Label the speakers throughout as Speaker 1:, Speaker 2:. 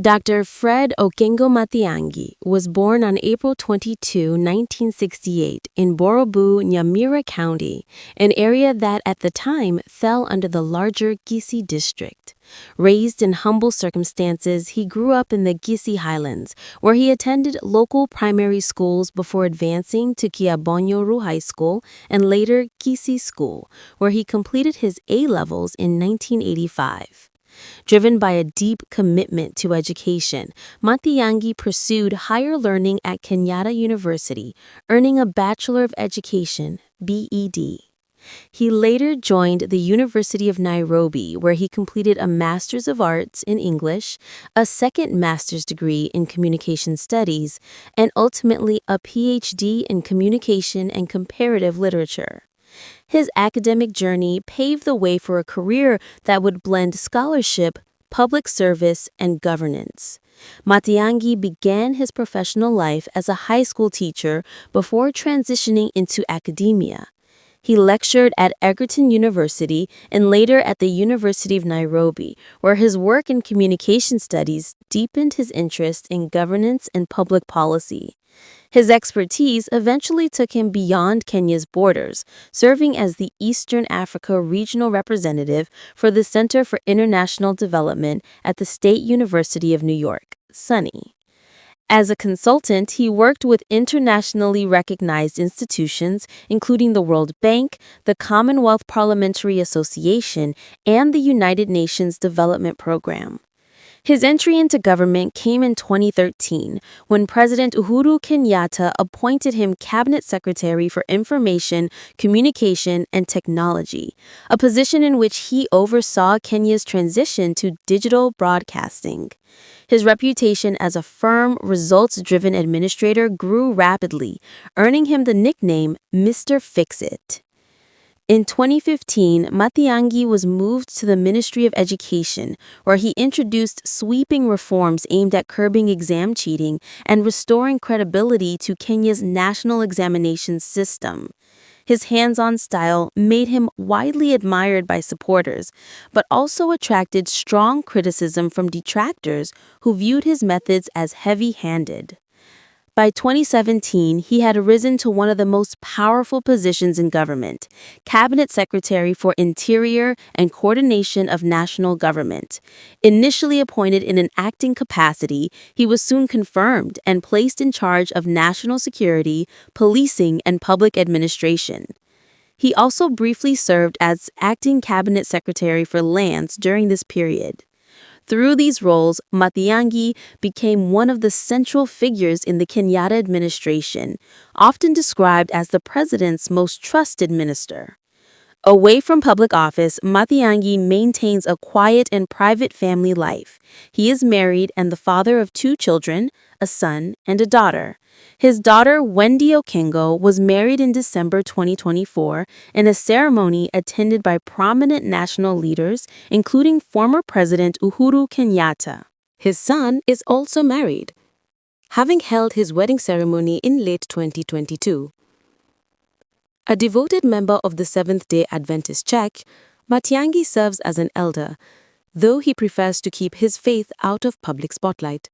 Speaker 1: Dr. Fred Okengo Matiangi was born on April 22, 1968, in Borobu, Nyamira County, an area that at the time fell under the larger Gisi district. Raised in humble circumstances, he grew up in the Gisi Highlands, where he attended local primary schools before advancing to Kiabonyoru High School and later Gisi School, where he completed his A-levels in 1985. Driven by a deep commitment to education, Matiangi pursued higher learning at Kenyatta University, earning a Bachelor of Education, BEd. He later joined the University of Nairobi, where he completed a Master's of Arts in English, a second master's degree in Communication Studies, and ultimately a PhD in Communication and Comparative Literature. His academic journey paved the way for a career that would blend scholarship, public service, and governance. Matiangi began his professional life as a high school teacher before transitioning into academia. He lectured at Egerton University and later at the University of Nairobi, where his work in communication studies deepened his interest in governance and public policy. His expertise eventually took him beyond Kenya's borders, serving as the Eastern Africa Regional Representative for the Center for International Development at the State University of New York, SUNY. As a consultant, he worked with internationally recognized institutions, including the World Bank, the Commonwealth Parliamentary Association, and the United Nations Development Program. His entry into government came in 2013, when President Uhuru Kenyatta appointed him Cabinet Secretary for Information, Communication, and Technology, a position in which he oversaw Kenya's transition to digital broadcasting. His reputation as a firm, results-driven administrator grew rapidly, earning him the nickname Mr. Fix-It. In 2015, Matiangi was moved to the Ministry of Education, where he introduced sweeping reforms aimed at curbing exam cheating and restoring credibility to Kenya's national examinations system. His hands-on style made him widely admired by supporters, but also attracted strong criticism from detractors who viewed his methods as heavy-handed. By 2017, he had risen to one of the most powerful positions in government, Cabinet Secretary for Interior and Coordination of National Government. Initially appointed in an acting capacity, he was soon confirmed and placed in charge of national security, policing, and public administration. He also briefly served as acting Cabinet Secretary for Lands during this period. Through these roles, Matiangi became one of the central figures in the Kenyatta administration, often described as the president's most trusted minister. Away from public office, Matiangi maintains a quiet and private family life. He is married and the father of 2 children, a son and a daughter. His daughter, Wendy Okengo, was married in December 2024 in a ceremony attended by prominent national leaders, including former President Uhuru Kenyatta. His son is also married, having held his wedding ceremony in late 2022. A devoted member of the Seventh-day Adventist Church, Matiangi serves as an elder, though he prefers to keep his faith out of public spotlight.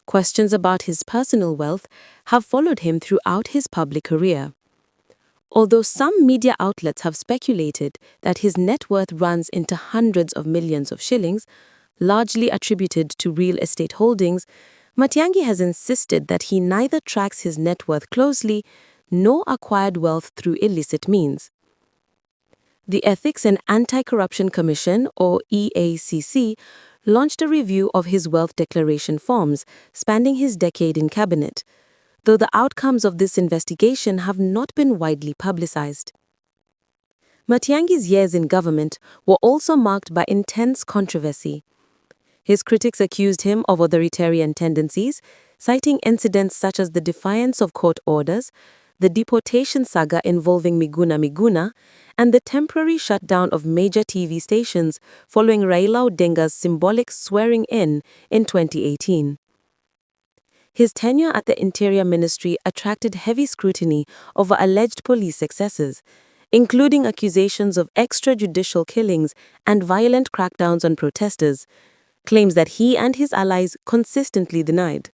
Speaker 1: Questions about his personal wealth have followed him throughout his public career. Although some media outlets have speculated that his net worth runs into hundreds of millions of shillings, largely attributed to real estate holdings, Matiangi has insisted that he neither tracks his net worth closely nor acquired wealth through illicit means. The Ethics and Anti-Corruption Commission, or EACC, launched a review of his wealth declaration forms spanning his decade in cabinet, though the outcomes of this investigation have not been widely publicized. Matiangi's years in government were also marked by intense controversy. His critics accused him of authoritarian tendencies, citing incidents such as the defiance of court orders, the deportation saga involving Miguna Miguna, and the temporary shutdown of major TV stations following Raila Odinga's symbolic swearing-in 2018. His tenure at the Interior Ministry attracted heavy scrutiny over alleged police excesses, including accusations of extrajudicial killings and violent crackdowns on protesters, claims that he and his allies consistently denied.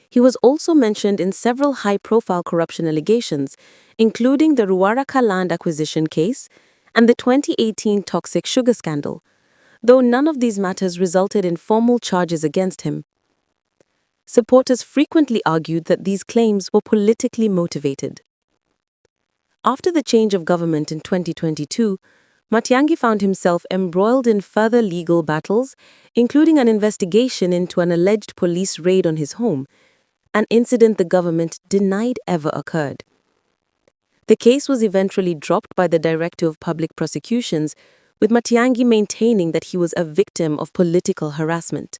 Speaker 1: He was also mentioned in several high-profile corruption allegations, including the Ruaraka land acquisition case and the 2018 toxic sugar scandal, though none of these matters resulted in formal charges against him. Supporters frequently argued that these claims were politically motivated. After the change of government in 2022, Matiangi found himself embroiled in further legal battles, including an investigation into an alleged police raid on his home, an incident the government denied ever occurred. The case was eventually dropped by the Director of Public Prosecutions, with Matiangi maintaining that he was a victim of political harassment.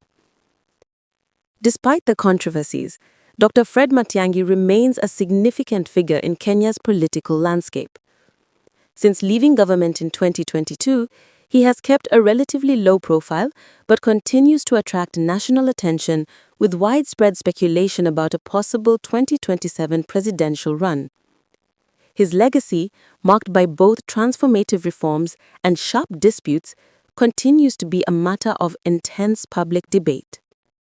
Speaker 1: Despite the controversies, Dr. Fred Matiangi remains a significant figure in Kenya's political landscape. Since leaving government in 2022, he has kept a relatively low profile but continues to attract national attention with widespread speculation about a possible 2027 presidential run. His legacy, marked by both transformative reforms and sharp disputes, continues to be a matter of intense public debate.